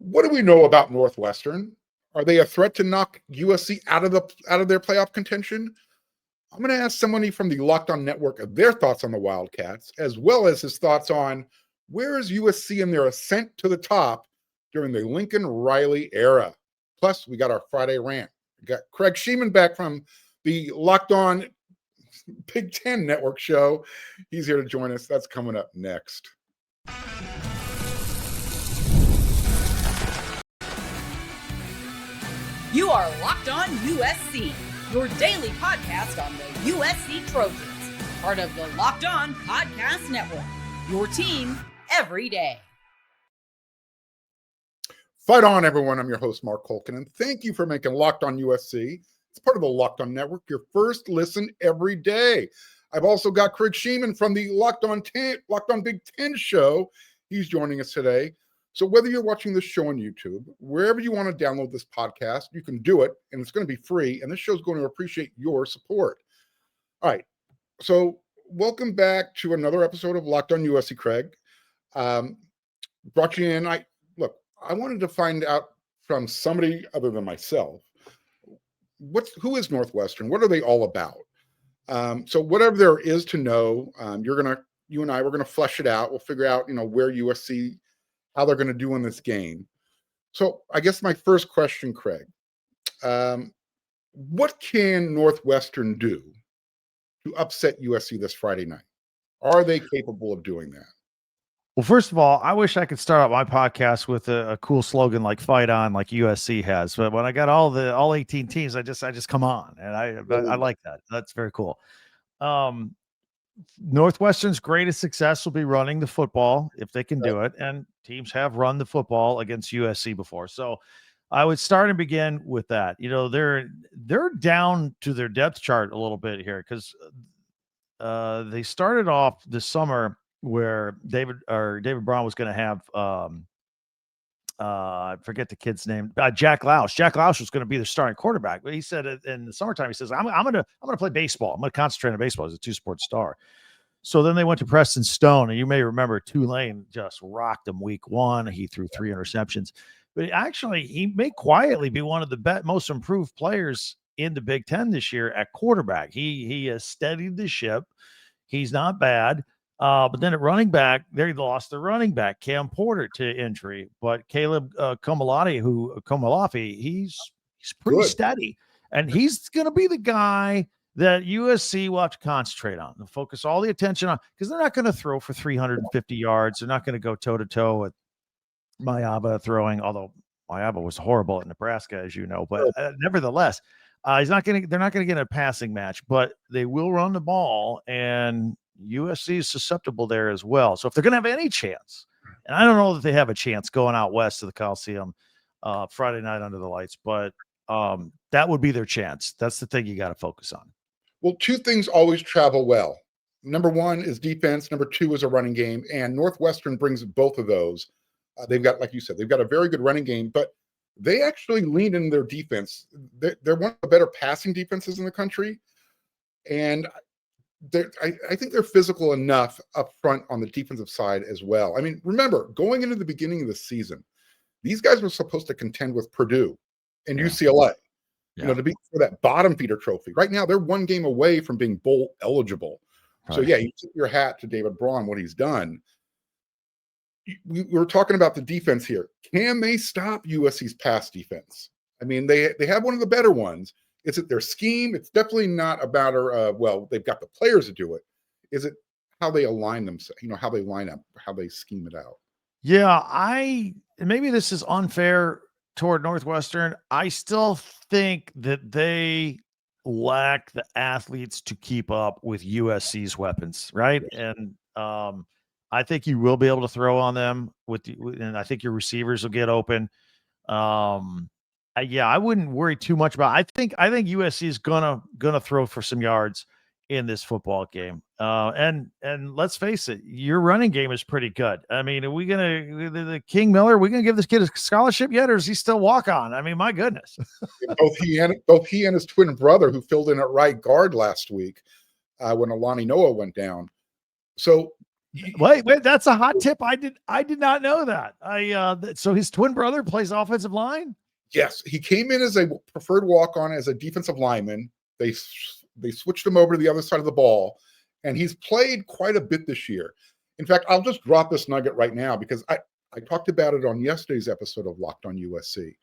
What do we know about Northwestern? Are they a threat to knock USC out of their playoff contention? I'm going to ask somebody from the Locked On Network their thoughts on the Wildcats, as well as his thoughts on where is USC in their ascent to the top during the Lincoln Riley era. Plus, we got our Friday rant. We got Craig Shemon back from the Locked On Big Ten Network show. He's here to join us. That's coming up next. You are Locked On USC, your daily podcast on the USC Trojans, part of the Locked On Podcast Network, your team every day. Fight on, everyone. I'm your host, Mark Colkin, and thank you for making Locked On USC. It's part of the Locked On Network, your first listen every day. I've also got Craig Shemon from the Locked On Big Ten show. He's joining us today. So whether you're watching this show on YouTube, wherever you want to download this podcast, you can do it, and it's going to be free, and this show's going to appreciate your support. All right, so welcome back to another episode of Locked On USC, Craig. Brought you in. I wanted to find out from somebody other than myself, who is Northwestern? What are they all about? So whatever there is to know, you and I, we're going to flesh it out. We'll figure out, where USC, how they're going to do in this game. So I guess my first question, Craig, what can Northwestern do to upset USC this Friday night? Are they capable of doing that? Well, first of all, I wish I could start out my podcast with a cool slogan like "Fight On," like USC has. But when I got all 18 teams, I just come on, and I like that. That's very cool. Northwestern's greatest success will be running the football if they can do it, and teams have run the football against USC before. So I would start and begin with that. They're down to their depth chart a little bit here because they started off this summer where David Braun was going to have I forget the kid's name, Jack Lausch. Jack Lausch was going to be the starting quarterback, but he said in the summertime, he says, I'm going to play baseball. I'm going to concentrate on baseball as a two-sport star. So then they went to Preston Stone, and you may remember Tulane just rocked him week one. He threw 3 interceptions, but actually he may quietly be one of the most improved players in the Big Ten this year at quarterback. He has steadied the ship. He's not bad. But then at running back, they lost their running back, Cam Porter, to injury. But Caleb Komalafi, he's pretty steady. And he's going to be the guy that USC will have to concentrate on and focus all the attention on, because they're not going to throw for 350 yards. They're not going to go toe-to-toe with Maiava throwing, although Maiava was horrible at Nebraska, as you know. But nevertheless, they're not going to get a passing match, but they will run the ball, and USC is susceptible there as well. So if they're going to have any chance, and I don't know that they have a chance going out west to the Coliseum Friday night under the lights, but that would be their chance. That's the thing you got to focus on. Well, 2 things always travel well. Number 1 is defense. Number 2 is a running game. And Northwestern brings both of those. They've got, like you said, they've got a very good running game, but they actually lean in their defense. They're one of the better passing defenses in the country. And I think they're physical enough up front on the defensive side as well. I mean, remember, going into the beginning of the season, these guys were supposed to contend with Purdue and UCLA, to be for that bottom feeder trophy. Right now, they're 1 game away from being bowl eligible. Right. So, you tip your hat to David Braun, what he's done. We were talking about the defense here. Can they stop USC's pass defense? I mean, they have one of the better ones. Is it their scheme? It's definitely not a matter of, they've got the players to do it. Is it how they align themselves, how they line up, how they scheme it out? Yeah, maybe this is unfair toward Northwestern. I still think that they lack the athletes to keep up with USC's weapons, right? And I think you will be able to throw on them and I think your receivers will get open. I wouldn't worry too much about it. I think USC is gonna throw for some yards in this football game. And let's face it, your running game is pretty good. I mean, are we gonna the King Miller? Are we gonna give this kid a scholarship yet, or is he still walk on? I mean, my goodness. both he and his twin brother, who filled in at right guard last week when Alani Noah went down. So Wait, that's a hot tip. I did not know that. So his twin brother plays offensive line? Yes, he came in as a preferred walk-on as a defensive lineman. They switched him over to the other side of the ball, and he's played quite a bit this year. In fact, I'll just drop this nugget right now because I talked about it on yesterday's episode of Locked on USC.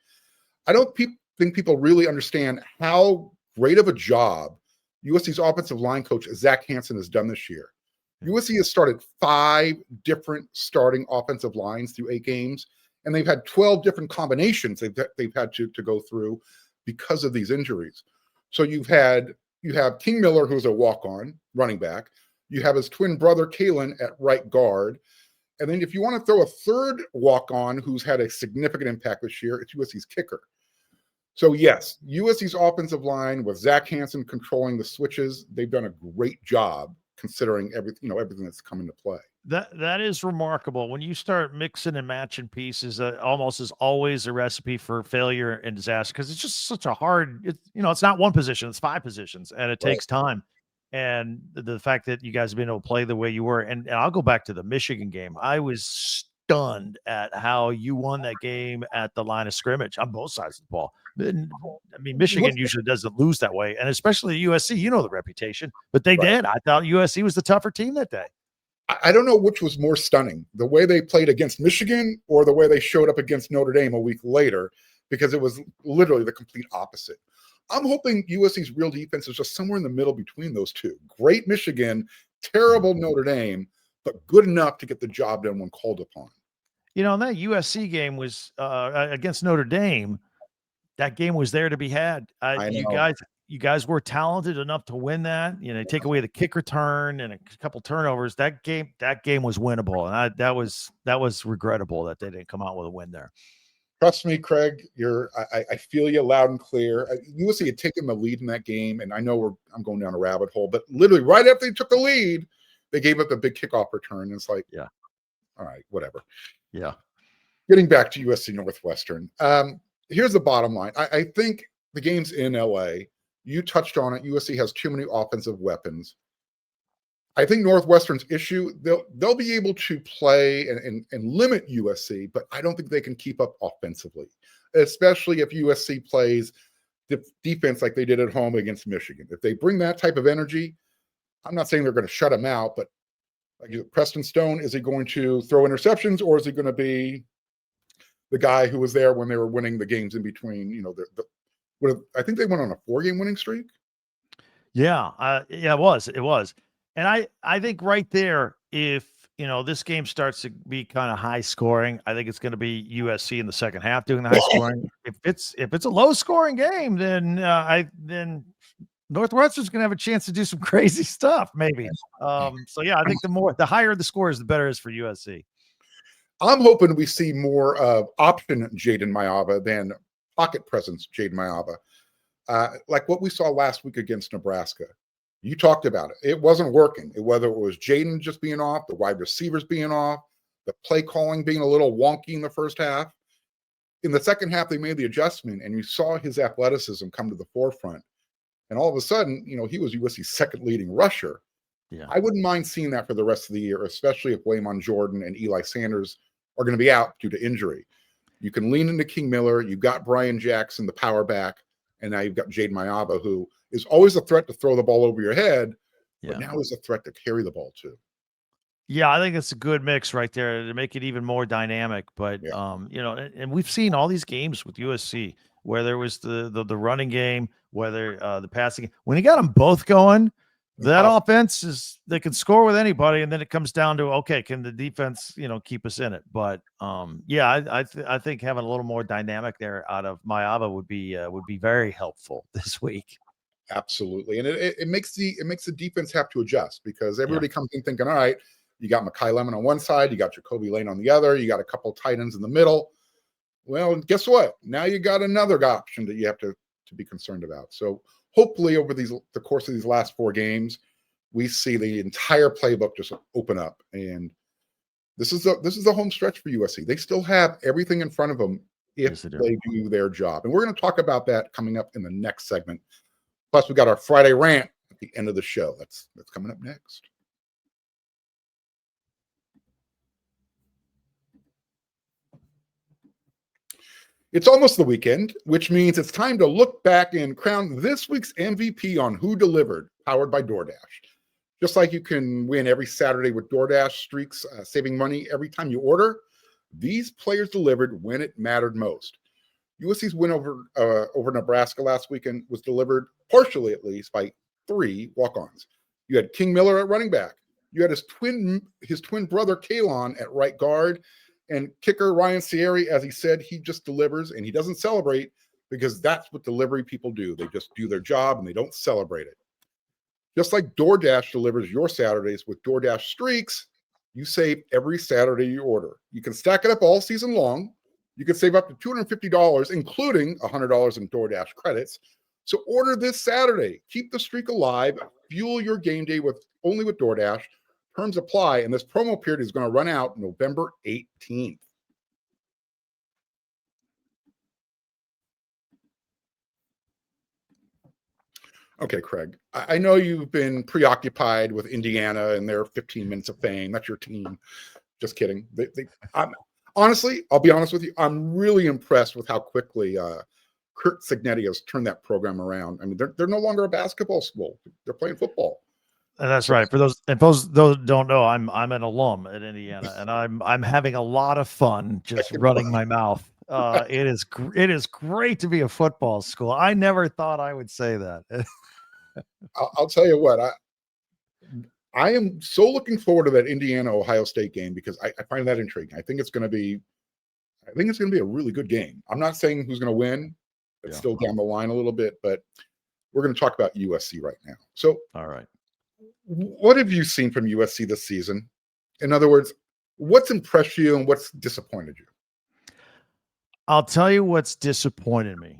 I don't think people really understand how great of a job USC's offensive line coach Zach Hansen has done this year. USC has started 5 different starting offensive lines through 8 games, and they've had 12 different combinations they've had to go through because of these injuries. So you have King Miller, who's a walk-on running back. You have his twin brother Kalen at right guard. And then if you want to throw a third walk-on who's had a significant impact this year, it's USC's kicker. So yes, USC's offensive line with Zach Hansen controlling the switches, they've done a great job considering everything that's come into play. That is remarkable. When you start mixing and matching pieces, almost is always a recipe for failure and disaster because it's just such a hard. It's not one position; it's 5 positions, and it takes time. And the fact that you guys have been able to play the way you were, and I'll go back to the Michigan game. I was stunned at how you won that game at the line of scrimmage on both sides of the ball. I mean, Michigan usually doesn't lose that way, and especially USC. You know the reputation, but they did. I thought USC was the tougher team that day. I don't know which was more stunning, the way they played against Michigan or the way they showed up against Notre Dame a week later, because it was literally the complete opposite. I'm hoping USC's real defense is just somewhere in the middle between those two. Great Michigan, terrible Notre Dame, but good enough to get the job done when called upon. That USC game was against Notre Dame. That game was there to be had. You guys were talented enough to win that. Take away the kick return and a couple turnovers. That game was winnable, and that was regrettable that they didn't come out with a win there. Trust me, Craig. I feel you loud and clear. USC had taken the lead in that game, and I know I'm going down a rabbit hole, but literally right after they took the lead, they gave up a big kickoff return. And it's like, yeah, all right, whatever. Yeah. Getting back to USC Northwestern. Here's the bottom line. I think the game's in LA. You touched on it. USC has too many offensive weapons. I think Northwestern's issue, they'll be able to play and limit USC, but I don't think they can keep up offensively, especially if USC plays defense like they did at home against Michigan. If they bring that type of energy, I'm not saying they're going to shut them out, but like Preston Stone, is he going to throw interceptions, or is he going to be the guy who was there when they were winning the games in between? I think they went on a 4-game winning streak. Yeah, it was. And I think right there, if this game starts to be kind of high scoring, I think it's going to be USC in the second half doing the high scoring. If it's a low scoring game, then Northwestern's going to have a chance to do some crazy stuff, maybe. So yeah, I think the higher the scores, the better it is for USC. I'm hoping we see more of option Jayden Maiava than pocket presence Jayden Maiava, like what we saw last week against Nebraska. You talked about it. It wasn't working. Whether it was Jayden just being off, the wide receivers being off, the play calling being a little wonky in the first half. In the second half, they made the adjustment, and you saw his athleticism come to the forefront. And all of a sudden, he was USC's second leading rusher. Yeah. I wouldn't mind seeing that for the rest of the year, especially if Waymon Jordan and Eli Sanders are going to be out due to injury. You can lean into King Miller. You've got Brian Jackson, the power back, and now you've got Jayden Maiava, who is always a threat to throw the ball over your head, but now is a threat to carry the ball too. Yeah, I think it's a good mix right there to make it even more dynamic. But and we've seen all these games with USC where there was the running game, whether the passing game. When you got them both going, that offense they can score with anybody, and then it comes down to, okay, can the defense keep us in it? But I think having a little more dynamic there out of Maiava would be very helpful this week. Absolutely. And it makes the defense have to adjust, because everybody comes in thinking, all right, you got Mekhi Lemon on one side, you got Jacoby Lane on the other, you got a couple tight ends in the middle. Well, guess what? Now you got another option that you have to be concerned about. So hopefully over the course of these last 4 games, we see the entire playbook just open up. And this is the home stretch for USC. They still have everything in front of them if they do their job. And we're going to talk about that coming up in the next segment. Plus, we got our Friday rant at the end of the show. That's coming up next. It's almost the weekend, which means it's time to look back and crown this week's MVP on Who Delivered, powered by DoorDash. Just like you can win every Saturday with DoorDash Streaks, saving money every time you order, these players delivered when it mattered most. USC's win over Nebraska last weekend was delivered, partially at least, by 3 walk-ons. You had King Miller at running back. You had his twin brother, Kalon, at right guard. And kicker Ryan Sierra, as he said, he just delivers, and he doesn't celebrate because that's what delivery people do. They just do their job, and they don't celebrate it. Just like DoorDash delivers your Saturdays with DoorDash Streaks, you save every Saturday you order. You can stack it up all season long. You can save up to $250, including $100 in DoorDash credits. So order this Saturday. Keep the streak alive. Fuel your game day only with DoorDash. Terms apply, and this promo period is going to run out November 18th. Okay, Craig, I know you've been preoccupied with Indiana and their 15 minutes of fame. That's your team. Just kidding. Honestly, I'll be honest with you. I'm really impressed with how quickly Kurt Cignetti has turned that program around. I mean, they're no longer a basketball school. They're playing football. And that's right. For those don't know, I'm an alum at Indiana, and I'm having a lot of fun just running my mouth. It is great to be a football school. I never thought I would say that. I'll tell you what, I am so looking forward to that Indiana-Ohio State game because I find that intriguing. I think it's going to be a really good game. I'm not saying who's going to win. It's still down the line a little bit, but we're going to talk about USC right now. So, all right. What have you seen from USC this season? In other words, what's impressed you and what's disappointed you? I'll tell you what's disappointed me.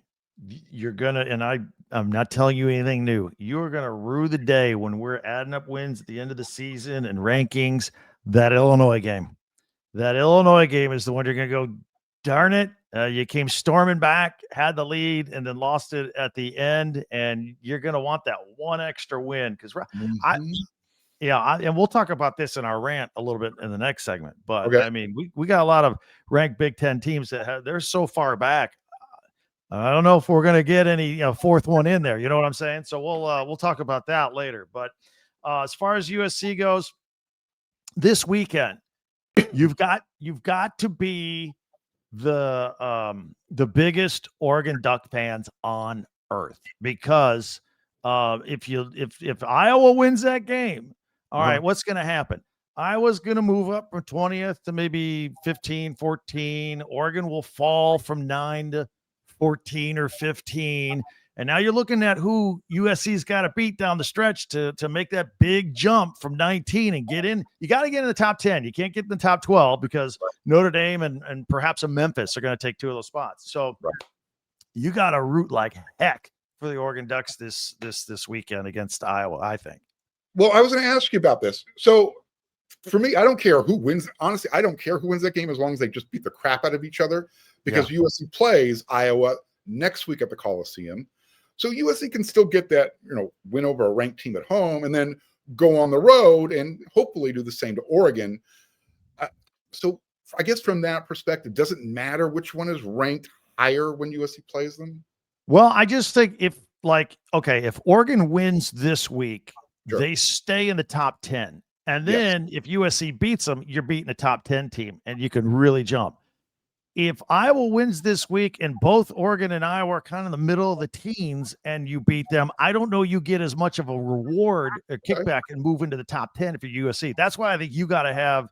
I'm not telling you anything new. You're going to rue the day when we're adding up wins at the end of the season and rankings. That Illinois game is the one you're going to go, darn it. You came storming back, had the lead, and then lost it at the end. And you're going to want that one extra win because and we'll talk about this in our rant a little bit in the next segment. But okay. I mean, we got a lot of ranked Big Ten teams that they're so far back. I don't know if we're going to get any fourth one in there. You know what I'm saying? So we'll talk about that later. But as far as USC goes, this weekend, you've got to be the biggest Oregon Duck fans on earth because if Iowa wins that game, all right, what's going to happen? Iowa's going to move up from 20th to maybe 15, 14. Oregon will fall from 9 to 14 or 15. And now you're looking at who USC's got to beat down the stretch to make that big jump from 19 and get in. You got to get in the top 10. You can't get in the top 12 because Notre Dame and perhaps a Memphis are going to take 2 of those spots. So you got to root like heck for the Oregon Ducks this weekend against Iowa, I think. Well, I was going to ask you about this. So for me, I don't care who wins. Honestly, I don't care who wins that game as long as they just beat the crap out of each other because USC plays Iowa next week at the Coliseum. So USC can still get that, win over a ranked team at home and then go on the road and hopefully do the same to Oregon. So I guess from that perspective, does it matter which one is ranked higher when USC plays them? Well, I just think if Oregon wins this week, they stay in the top 10. And then if USC beats them, you're beating a top 10 team and you can really jump. If Iowa wins this week and both Oregon and Iowa are kind of in the middle of the teens and you beat them, I don't know you get as much of a reward, a kickback, and move into the top 10 if you're USC. That's why I think you got to have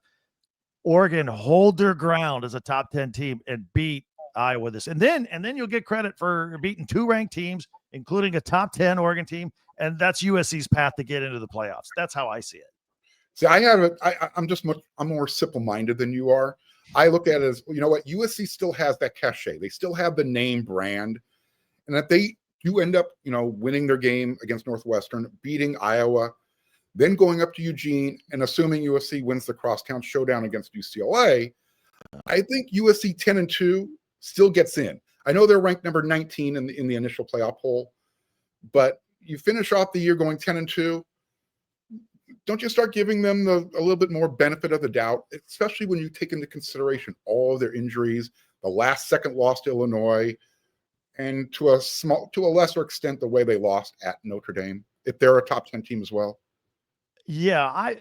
Oregon hold their ground as a top 10 team and beat Iowa this. And then you'll get credit for beating 2 ranked teams, including a top 10 Oregon team. And that's USC's path to get into the playoffs. That's how I see it. See, I'm more simple-minded than you are. I look at it as, you know what, USC still has that cachet. They still have the name brand. And that they do end up, winning their game against Northwestern, beating Iowa, then going up to Eugene, and assuming USC wins the crosstown showdown against UCLA, I think USC 10-2 still gets in. I know they're ranked number 19 in the initial playoff poll, but you finish off the year going 10-2, don't you start giving them a little bit more benefit of the doubt, especially when you take into consideration all of their injuries, the last second loss to Illinois, and to a lesser extent, the way they lost at Notre Dame, if they're a top 10 team as well. Yeah,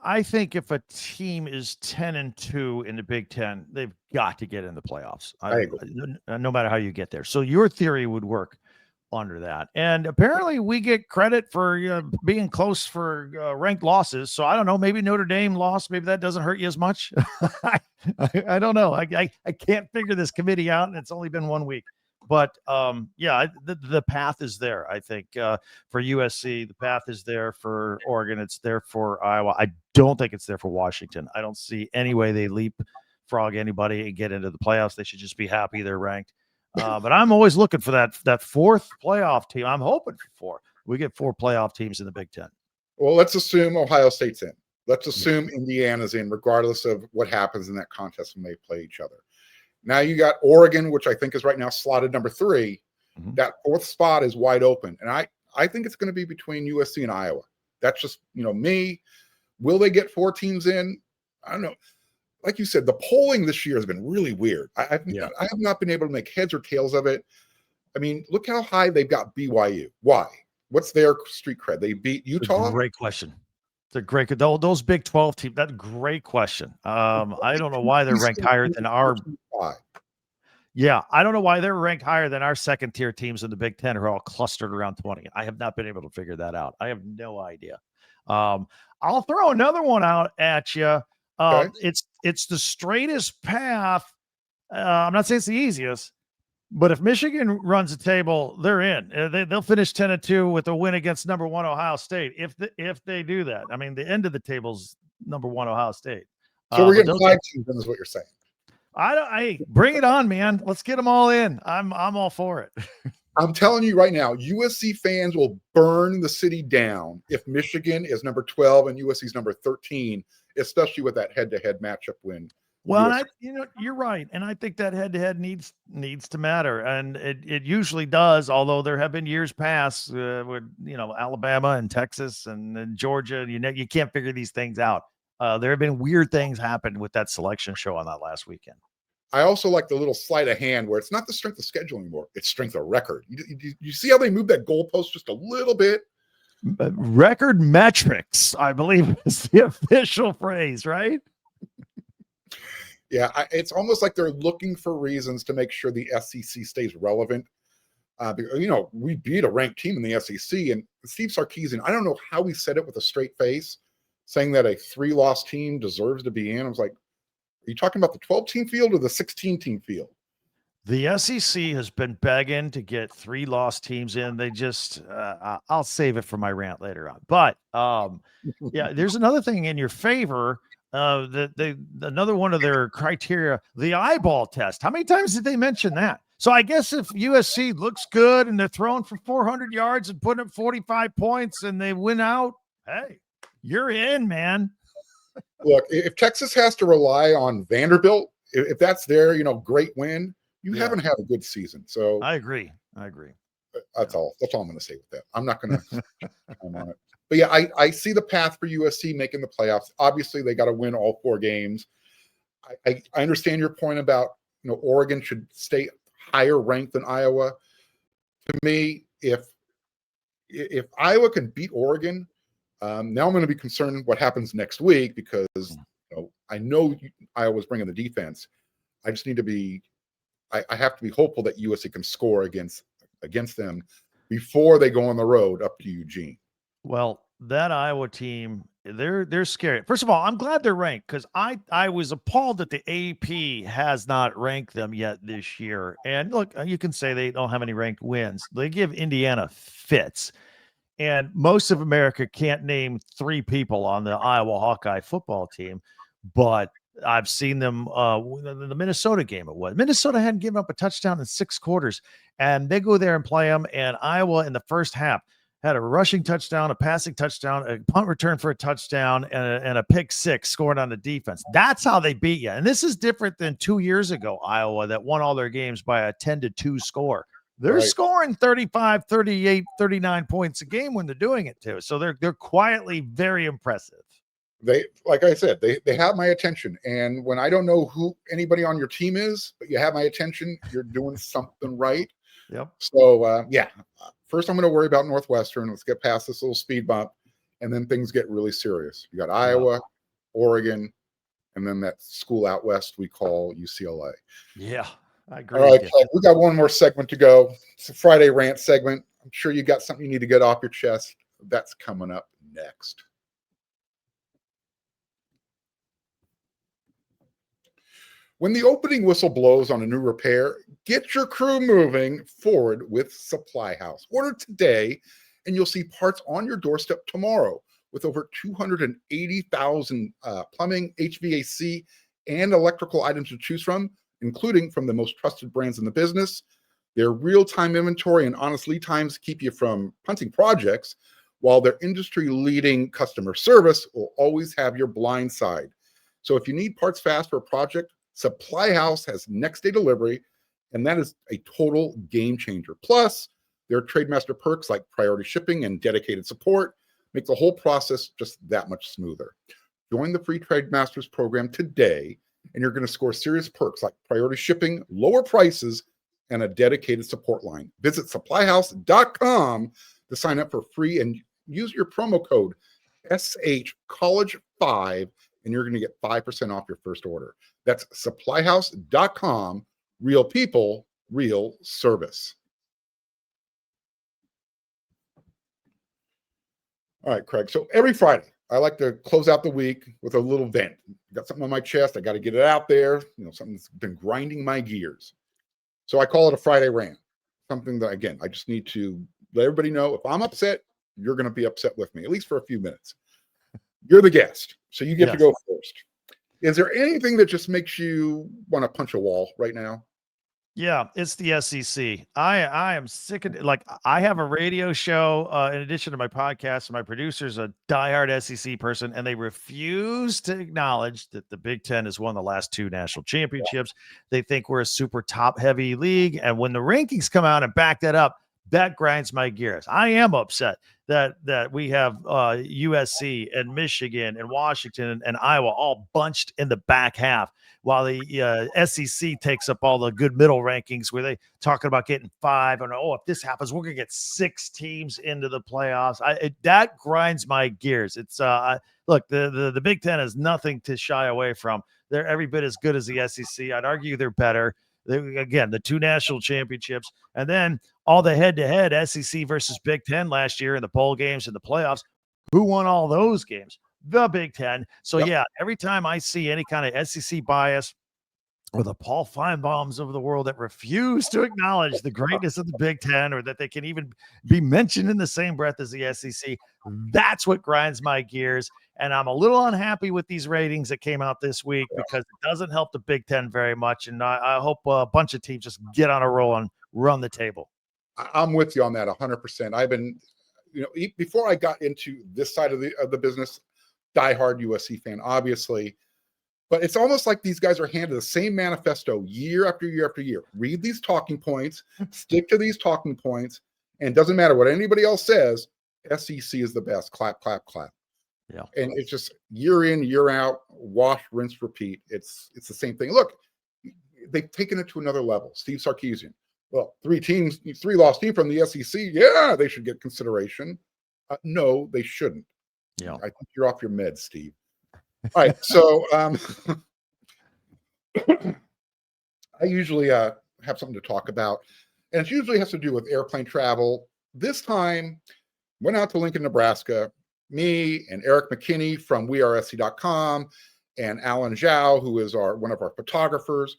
I think if a team is 10-2 in the Big Ten, they've got to get in the playoffs. I agree. No matter how you get there. So your theory would work under that. And apparently we get credit for being close for ranked losses. So I don't know, maybe Notre Dame lost. Maybe that doesn't hurt you as much. I don't know. I can't figure this committee out, and it's only been 1 week. But the path is there. I think for USC, the path is there for Oregon. It's there for Iowa. I don't think it's there for Washington. I don't see any way they leapfrog anybody and get into the playoffs. They should just be happy they're ranked. But I'm always looking for that fourth playoff team. I'm hoping for 4. We get 4 playoff teams in the Big Ten. Well, let's assume Ohio State's in. Let's assume Indiana's in, regardless of what happens in that contest when they play each other. Now you got Oregon, which I think is right now slotted number 3. Mm-hmm. That 4th spot is wide open. And I think it's going to be between USC and Iowa. That's just, me. Will they get 4 teams in? I don't know. Like you said, the polling this year has been really weird. I have not been able to make heads or tails of it. I mean, look how high they've got BYU. Why? What's their street cred? They beat Utah? Great question. It's a great, those Big 12 teams. That's a great question. I don't know why they're ranked higher than our. Yeah, I don't know why they're ranked higher than our second tier teams in the Big Ten, who are all clustered around 20. I have not been able to figure that out. I have no idea. I'll throw another one out at you. Okay. It's the straightest path. I'm not saying it's the easiest, but if Michigan runs the table, they're in. They'll finish 10-2 with a win against number 1 Ohio State. If they do that, I mean, the end of the table's number 1 Ohio State. So we're getting 5 teams, is what you're saying. I bring it on, man. Let's get them all in. I'm all for it. I'm telling you right now, USC fans will burn the city down if Michigan is number 12 and USC is number 13, especially with that head-to-head matchup win. Well, you're right, and I think that head-to-head needs to matter, and it usually does. Although there have been years past with Alabama and Texas and Georgia, and you can't figure these things out. There have been weird things happen with that selection show on that last weekend. I also like the little sleight of hand where it's not the strength of schedule anymore; it's strength of record. You see how they moved that goalpost just a little bit? Record metrics, I believe, is the official phrase, right? Yeah, it's almost like they're looking for reasons to make sure the SEC stays relevant. Because, we beat a ranked team in the SEC, and Steve Sarkisian, I don't know how he said it with a straight face, saying that a 3-loss team deserves to be in. I was like, are you talking about the 12-team field or the 16-team field? The SEC has been begging to get 3-loss teams in. They just, I'll save it for my rant later on. But there's another thing in your favor. Another one of their criteria, the eyeball test. How many times did they mention that? So I guess if USC looks good and they're throwing for 400 yards and putting up 45 points and they win out, hey, you're in, man. Look, if Texas has to rely on Vanderbilt, if that's their, great win, you haven't had a good season. So I agree. That's all. That's all I'm going to say with that. I'm not going to comment on it. But yeah, I see the path for USC making the playoffs. Obviously, they got to win all 4 games. I understand your point about Oregon should stay higher ranked than Iowa. To me, if Iowa can beat Oregon, now I'm going to be concerned what happens next week because I know Iowa's bringing the defense. I just need to be. I have to be hopeful that USC can score against them before they go on the road up to Eugene. Well, that Iowa team, they're scary. First of all, I'm glad they're ranked because I was appalled that the AP has not ranked them yet this year. And look, you can say they don't have any ranked wins. They give Indiana fits. And most of America can't name 3 people on the Iowa Hawkeye football team, but I've seen them the Minnesota game. It was Minnesota hadn't given up a touchdown in 6 quarters, and they go there and play them. And Iowa in the first half had a rushing touchdown, a passing touchdown, a punt return for a touchdown, and a pick 6 scored on the defense. That's how they beat you. And this is different than 2 years ago, Iowa, that won all their games by a 10-2 score. They're scoring 35, 38, 39 points a game when they're doing it too. So they're quietly very impressive. They, like I said, they have my attention. And when I don't know who anybody on your team is, but you have my attention, you're doing something right. Yep. So yeah, first I'm going to worry about Northwestern. Let's get past this little speed bump, and then things get really serious. You got Iowa, Oregon, and then that school out west we call UCLA. Yeah, I agree. All right, we got one more segment to go. It's a Friday rant segment. I'm sure you got something you need to get off your chest. That's coming up next. When the opening whistle blows on a new repair, get your crew moving forward with SupplyHouse. Order today, and you'll see parts on your doorstep tomorrow. With over 280,000 plumbing, HVAC, and electrical items to choose from, including from the most trusted brands in the business. Their real-time inventory and honest lead times keep you from punting projects, while their industry-leading customer service will always have your blind side. So if you need parts fast for a project, SupplyHouse has next-day delivery, and that is a total game changer. Plus, their Trademaster perks like priority shipping and dedicated support make the whole process just that much smoother. Join the free Trademasters program today, and you're going to score serious perks like priority shipping, lower prices, and a dedicated support line. Visit supplyhouse.com to sign up for free and use your promo code SHCollege5, and you're going to get 5% off your first order. That's supplyhouse.com. Real people, real service. All right, Craig. So every Friday, I like to close out the week with a little vent. Got something on my chest. I got to get it out there. Something that's been grinding my gears. So I call it a Friday rant. Something that, again, I just need to let everybody know if I'm upset, you're going to be upset with me, at least for a few minutes. You're the guest, so you get to go first. Is there anything that just makes you want to punch a wall right now? Yeah, it's the SEC. I am sick of it. Like, I have a radio show in addition to my podcast, and my producer's a diehard SEC person, and they refuse to acknowledge that the Big Ten has won the last 2 national championships. They think we're a super top-heavy league, and when the rankings come out and back that up, that grinds my gears. I am upset that we have USC and Michigan and Washington and Iowa all bunched in the back half, while the SEC takes up all the good middle rankings where they talking about getting 5 and if this happens, we're gonna get 6 teams into the playoffs. That grinds my gears. It's look, the Big Ten is nothing to shy away from. They're every bit as good as the SEC. I'd argue they're better. Again, the 2 national championships, and then all the head-to-head SEC versus Big Ten last year in the bowl games and the playoffs. Who won all those games? The Big Ten. So yeah, every time I see any kind of SEC bias or the Paul Feinbaums of the world that refuse to acknowledge the greatness of the Big Ten, or that they can even be mentioned in the same breath as the SEC, that's what grinds my gears. And I'm a little unhappy with these ratings that came out this week because it doesn't help the Big Ten very much. And I hope a bunch of teams just get on a roll and run the table. I'm with you on that 100%. I've been, before I got into this side of the business, diehard USC fan, obviously. But it's almost like these guys are handed the same manifesto year after year after year. Read these talking points, stick to these talking points, and doesn't matter what anybody else says, SEC is the best. Clap, clap, clap. Yeah. And it's just year in, year out, wash, rinse, repeat. It's the same thing. Look, they've taken it to another level. Steve Sarkisian. Well, 3-loss team from the SEC. Yeah, they should get consideration. No, they shouldn't. Yeah. I think you're off your meds, Steve. All right, so I usually have something to talk about, and it usually has to do with airplane travel. This time, went out to Lincoln, Nebraska. Me and Eric McKinney from wearesc.com and Alan Zhao, who is one of our photographers.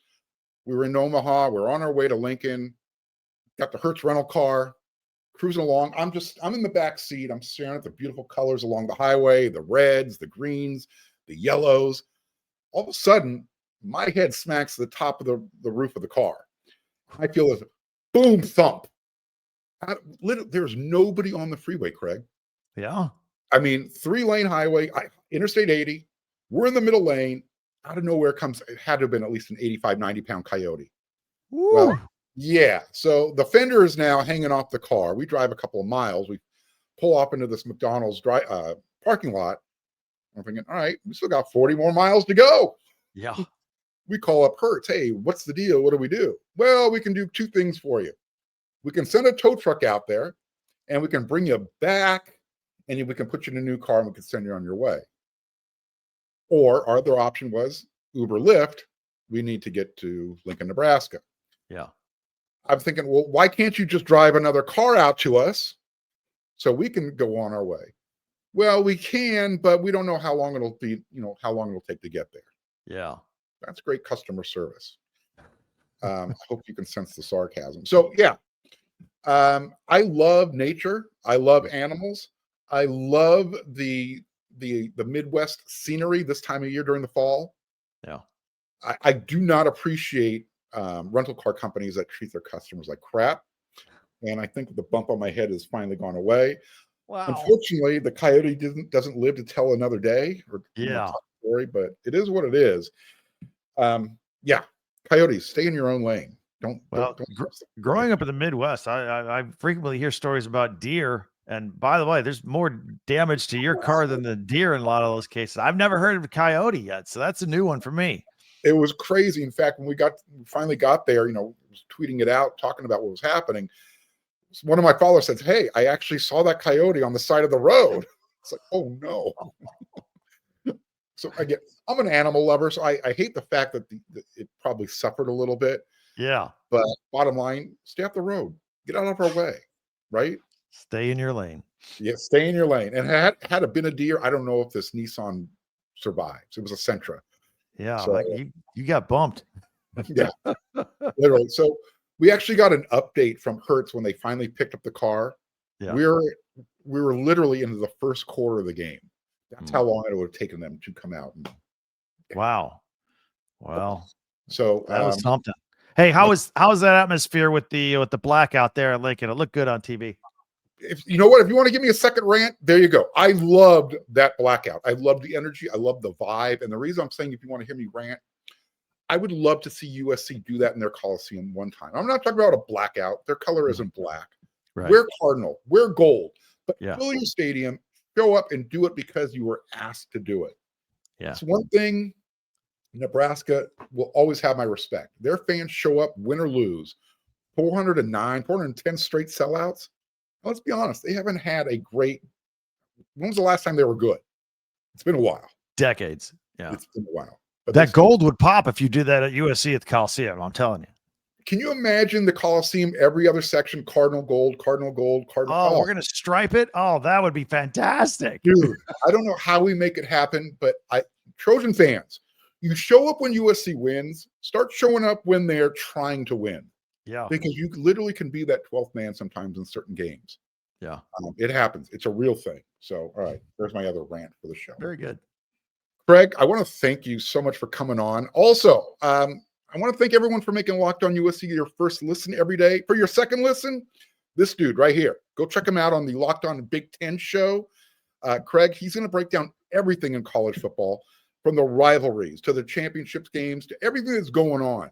We were in Omaha. We're on our way to Lincoln. Got the Hertz rental car, cruising along. I'm in the back seat. I'm staring at the beautiful colors along the highway, the reds, the greens, the yellows. All of a sudden, my head smacks the top of the roof of the car. I feel this boom thump. There's nobody on the freeway, Craig. Yeah. I mean, 3-lane highway, Interstate 80. We're in the middle lane. Out of nowhere it had to have been at least an 85, 90-pound coyote. Woo. Well, yeah. So the fender is now hanging off the car. We drive a couple of miles. We pull up into this McDonald's parking lot. I'm thinking, all right, we still got 40 more miles to go. Yeah. We call up Hertz. Hey, what's the deal? What do we do? Well, we can do two things for you. We can send a tow truck out there and we can bring you back and we can put you in a new car and we can send you on your way. Or our other option was Uber Lyft. We need to get to Lincoln, Nebraska. Yeah. I'm thinking, well, why can't you just drive another car out to us so we can go on our way? Well, we can, but we don't know how long it'll be, how long it'll take to get there. Yeah. That's great customer service. I hope you can sense the sarcasm. So yeah, I love nature. I love animals. I love the Midwest scenery this time of year during the fall. Yeah. I do not appreciate rental car companies that treat their customers like crap. And I think the bump on my head has finally gone away. Wow. Unfortunately, the coyote doesn't live to tell another day or story, but it is what it is. Yeah, coyotes, stay in your own lane. Don't growing up in the Midwest, I frequently hear stories about deer. And by the way, there's more damage to your car than the deer in a lot of those cases. I've never heard of a coyote yet, so that's a new one for me. It was crazy. In fact, when we finally got there, was tweeting it out, talking about what was happening. One of my followers said, "Hey, I actually saw that coyote on the side of the road." It's like, oh no. So I'm an animal lover, so I hate the fact that it probably suffered a little bit. Yeah. But bottom line, stay off the road. Get out of our way, right? Stay in your lane. Yeah, stay in your lane. And had it been a deer, I don't know if this Nissan survives. It was a Sentra. Yeah, so, like you got bumped. Yeah, literally. So we actually got an update from Hertz when they finally picked up the car. Yeah. We were literally into the first quarter of the game. That's how long it would have taken them to come out. Wow. Well, so that was something. Hey, how was that atmosphere with the blackout there at Lincoln? It looked good on TV. If you want to give me a second rant, there you go. I loved that blackout. I loved the energy. I loved the vibe. And the reason I'm saying, if you want to hear me rant, I would love to see USC do that in their Coliseum one time. I'm not talking about a blackout. Their color isn't black. Right. We're Cardinal. We're gold. But Yeah. fill your stadium, show up and do it because you were asked to do it. Yeah. It's one thing. Nebraska will always have my respect. Their fans show up, win or lose. 409, 410 straight sellouts. Let's be honest. They haven't had a great. When was the last time they were good? It's been a while. Decades. Yeah. It's been a while. But that gold would pop if you did that at USC at the Coliseum. I'm telling you. Can you imagine the Coliseum, every other section, Cardinal gold, Cardinal gold, Cardinal. Oh, we're going to stripe it? Oh, that would be fantastic. Dude, I don't know how we make it happen, but Trojan fans, you show up when USC wins, start showing up when they're trying to win. Yeah. Because you literally can be that 12th man sometimes in certain games. Yeah. It happens. It's a real thing. So, all right, there's my other rant for the show. Very good. Craig, I want to thank you so much for coming on. Also, I want to thank everyone for making Locked On USC your first listen every day. For your second listen, this dude right here. Go check him out on the Locked On Big Ten show. Craig, he's going to break down everything in college football, from the rivalries to the championships games to everything that's going on.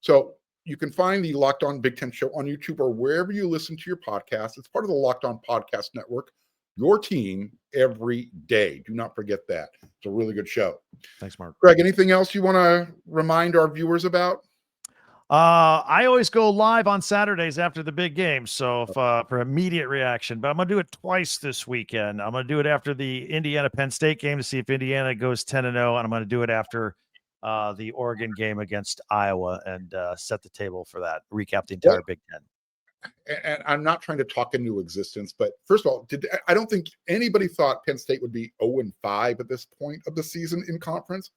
So you can find the Locked On Big Ten show on YouTube or wherever you listen to your podcast. It's part of the Locked On Podcast Network. Your team every day. Do not forget that. It's a really good show. Thanks, Mark. Greg, anything else you want to remind our viewers about? I always go live on Saturdays after the big game, so for immediate reaction. But I'm going to do it twice this weekend. I'm going to do it after the Indiana-Penn State game to see if Indiana goes 10-0, and I'm going to do it after the Oregon game against Iowa and set the table for that, recap the entire Big Ten. And I'm not trying to talk into existence, but first of all, I don't think anybody thought Penn State would be 0-5 at this point of the season in conference.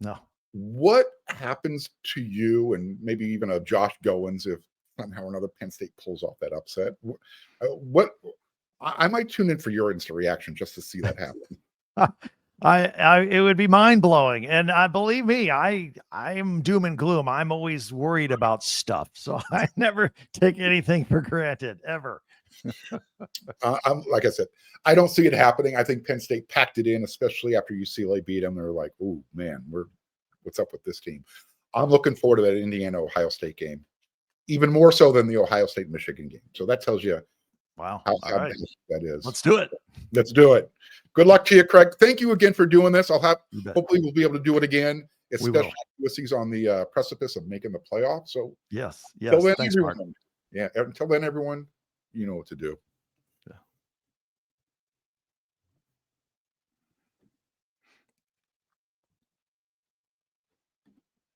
No. What happens to you and maybe even a Josh Goins if somehow or another Penn State pulls off that upset? I might tune in for your instant reaction just to see that happen. It would be mind blowing, and believe me, I am doom and gloom. I'm always worried about stuff, so I never take anything for granted ever. I'm like I said, I don't see it happening. I think Penn State packed it in, especially after UCLA beat them. They're like, "Oh man, what's up with this team?" I'm looking forward to that Indiana-Ohio State game, even more so than the Ohio State-Michigan game. So that tells you Wow. How All right. bad that is. Let's do it. Let's do it. Good luck to you, Craig. Thank you again for doing this. Hopefully we'll be able to do it again, especially USC's on the precipice of making the playoffs. So yes. until then, Thanks, Mark. everyone, you know what to do.